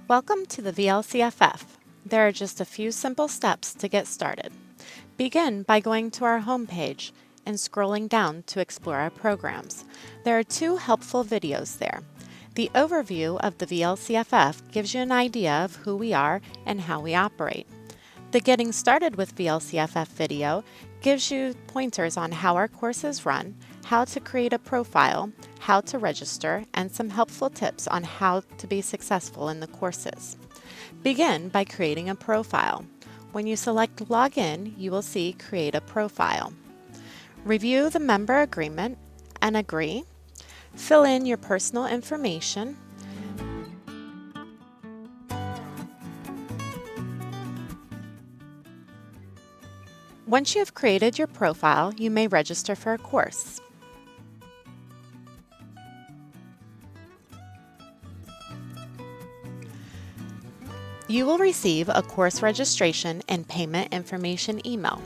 Welcome to the VLCFF. There are just a few simple steps to get started. Begin by going to our homepage and scrolling down to explore our programs. There are two helpful videos there. The overview of the VLCFF gives you an idea of who we are and how we operate. The Getting Started with VLCFF video gives you pointers on how our courses run, how to create a profile, how to register, and some helpful tips on how to be successful in the courses. Begin by creating a profile. When you select Login, you will see Create a Profile. Review the member agreement and agree. Fill in your personal information. Once you have created your profile, you may register for a course. You will receive a course registration and payment information email.